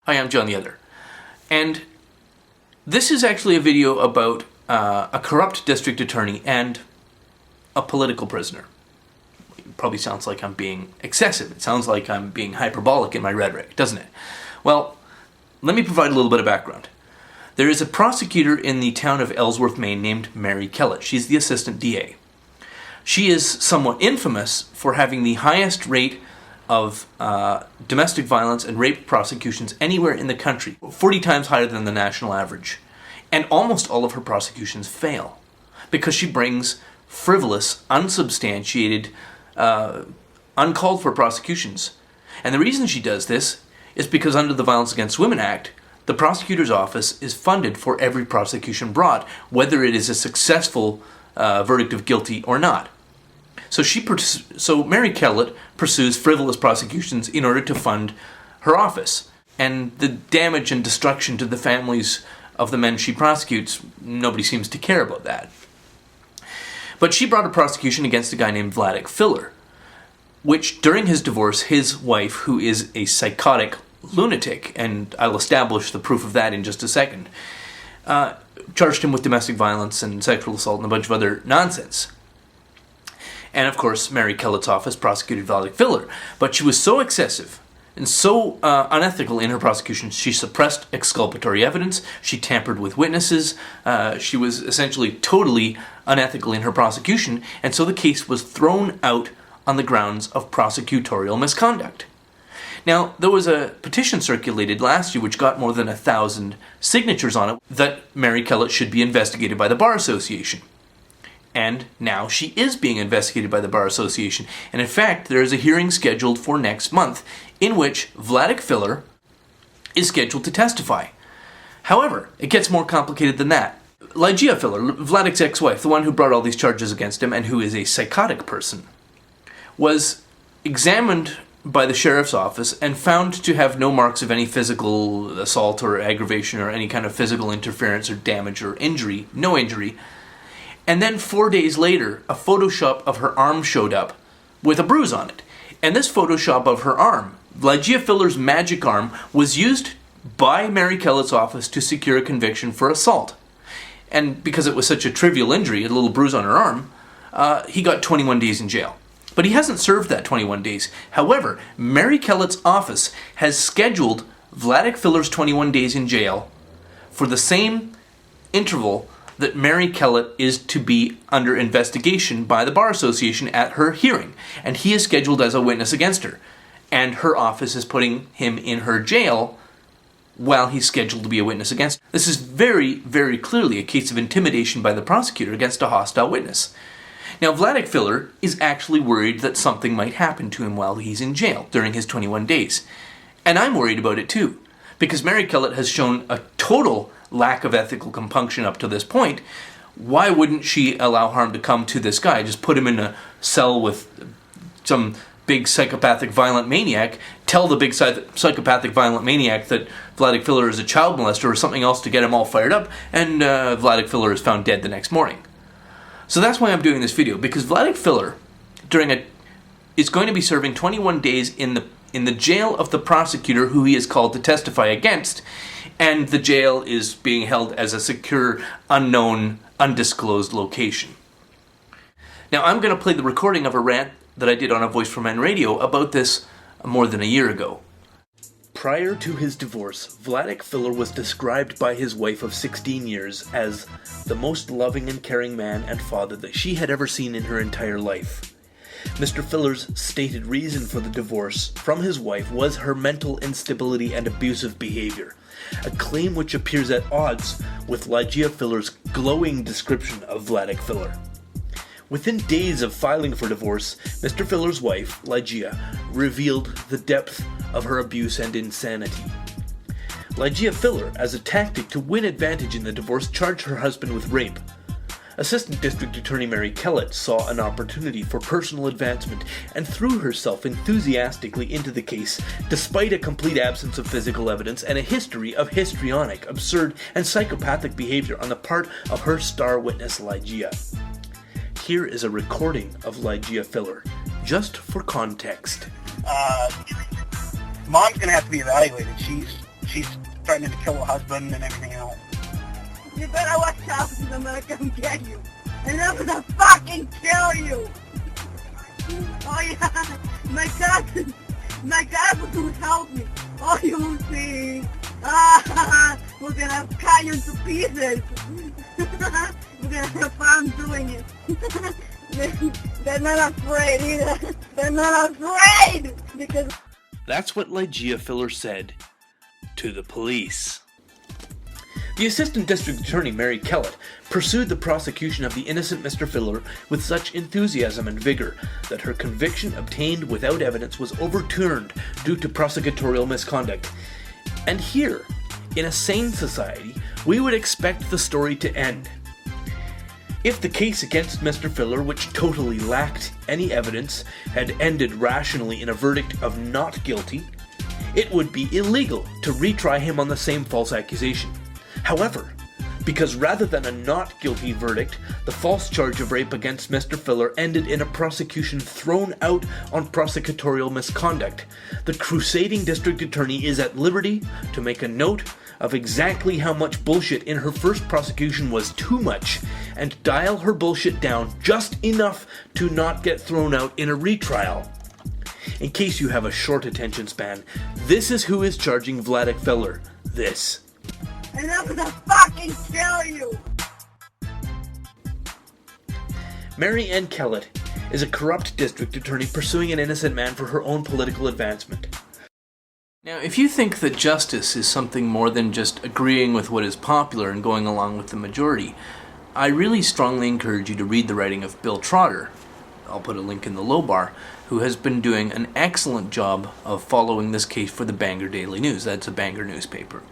Hi, I'm John the Other, and this is actually a video about a corrupt district attorney and a political prisoner. It probably sounds like I'm being excessive. It sounds like I'm being hyperbolic in my rhetoric, doesn't it? Well, let me provide a little bit of background. There is a prosecutor in the town of Ellsworth, Maine named Mary Kellett. She's the assistant DA. She is somewhat infamous for having the highest rate of domestic violence and rape prosecutions anywhere in the country, 40 times higher than the national average. And almost all of her prosecutions fail because she brings frivolous, unsubstantiated, uncalled for prosecutions. And the reason she does this is because under the Violence Against Women Act, the prosecutor's office is funded for every prosecution brought, whether it is a successful verdict of guilty or not. So Mary Kellett pursues frivolous prosecutions in order to fund her office. And the damage and destruction to the families of the men she prosecutes, nobody seems to care about that. But she brought a prosecution against a guy named Vladek Filler, which during his divorce, his wife, who is a psychotic lunatic, and I'll establish the proof of that in just a second, charged him with domestic violence and sexual assault and a bunch of other nonsense. And of course, Mary Kellett's office prosecuted Vladek Filler, but she was so excessive and so unethical in her prosecution, she suppressed exculpatory evidence, she tampered with witnesses, she was essentially totally unethical in her prosecution, and so the case was thrown out on the grounds of prosecutorial misconduct. Now, there was a petition circulated last year which got more than 1,000 signatures on it that Mary Kellett should be investigated by the Bar Association. And now she is being investigated by the Bar Association. And in fact, there is a hearing scheduled for next month in which Vladek Filler is scheduled to testify. However, it gets more complicated than that. JtO Filler, Vladek's ex-wife, the one who brought all these charges against him and who is a psychotic person, was examined by the sheriff's office and found to have no marks of any physical assault or aggravation or any kind of physical interference or damage or injury, no injury. And then 4 days later, a Photoshop of her arm showed up with a bruise on it. And this Photoshop of her arm, JtO Filler's magic arm, was used by Mary Kellett's office to secure a conviction for assault. And because it was such a trivial injury, a little bruise on her arm, he got 21 days in jail. But he hasn't served that 21 days. However, Mary Kellett's office has scheduled Vladek Filler's 21 days in jail for the same interval that Mary Kellett is to be under investigation by the Bar Association at her hearing. And he is scheduled as a witness against her. And her office is putting him in her jail while he's scheduled to be a witness against her. This is very, very clearly a case of intimidation by the prosecutor against a hostile witness. Now, Vladek Filler is actually worried that something might happen to him while he's in jail during his 21 days. And I'm worried about it too, because Mary Kellett has shown a total lack of ethical compunction up to this point. Why wouldn't she allow harm to come to this guy? Just put him in a cell with some big psychopathic violent maniac, tell the big psychopathic violent maniac that Vladek Filler is a child molester or something else to get him all fired up, and Vladek Filler is found dead the next morning. So that's why I'm doing this video, because Vladek Filler is going to be serving 21 days in the jail of the prosecutor who he is called to testify against, and the jail is being held as a secure, unknown, undisclosed location. Now, I'm going to play the recording of a rant that I did on A Voice for Men radio about this more than a year ago. Prior to his divorce, Vladek Filler was described by his wife of 16 years as the most loving and caring man and father that she had ever seen in her entire life. Mr. Filler's stated reason for the divorce from his wife was her mental instability and abusive behavior, a claim which appears at odds with JtO Filler's glowing description of Vladek Filler. Within days of filing for divorce, Mr. Filler's wife, JtO, revealed the depth of her abuse and insanity. JtO Filler, as a tactic to win advantage in the divorce, charged her husband with rape. Assistant District Attorney Mary Kellett saw an opportunity for personal advancement and threw herself enthusiastically into the case, despite a complete absence of physical evidence and a history of histrionic, absurd, and psychopathic behavior on the part of her star witness JtO. Here is a recording of JtO Filler, just for context. Mom's gonna have to be evaluated. She's she's threatening to kill her husband and everything else. You better watch out because I'm gonna come get you. And I'm gonna fucking kill you! Oh yeah, my cousin would help me. Oh, you see, we're gonna cut you into pieces. We're gonna have fun doing it. They're not afraid either. They're not afraid because... That's what Ligeia Filler said to the police. The Assistant District Attorney, Mary Kellett, pursued the prosecution of the innocent Mr. Filler with such enthusiasm and vigor that her conviction obtained without evidence was overturned due to prosecutorial misconduct. And here, in a sane society, we would expect the story to end. If the case against Mr. Filler, which totally lacked any evidence, had ended rationally in a verdict of not guilty, it would be illegal to retry him on the same false accusation. However, because rather than a not guilty verdict, the false charge of rape against Mr. Filler ended in a prosecution thrown out on prosecutorial misconduct, the crusading district attorney is at liberty to make a note of exactly how much bullshit in her first prosecution was too much, and dial her bullshit down just enough to not get thrown out in a retrial. In case you have a short attention span, this is who is charging Vladik Filler this. And I'm gonna fucking kill you! Mary Ann Kellett is a corrupt district attorney pursuing an innocent man for her own political advancement. Now, if you think that justice is something more than just agreeing with what is popular and going along with the majority, I really strongly encourage you to read the writing of Bill Trotter, I'll put a link in the low bar, who has been doing an excellent job of following this case for the Bangor Daily News. That's a Bangor newspaper.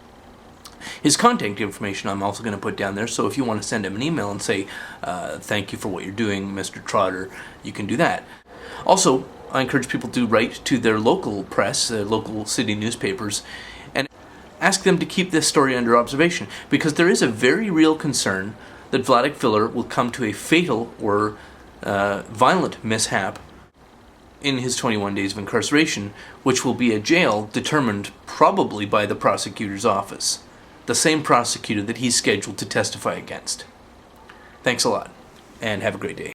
His contact information I'm also going to put down there, so if you want to send him an email and say, thank you for what you're doing, Mr. Trotter, you can do that. Also, I encourage people to write to their local press, local city newspapers, and ask them to keep this story under observation, because there is a very real concern that Vladik Filler will come to a fatal or violent mishap in his 21 days of incarceration, which will be a jail determined probably by the prosecutor's office, the same prosecutor that he's scheduled to testify against. Thanks a lot, and have a great day.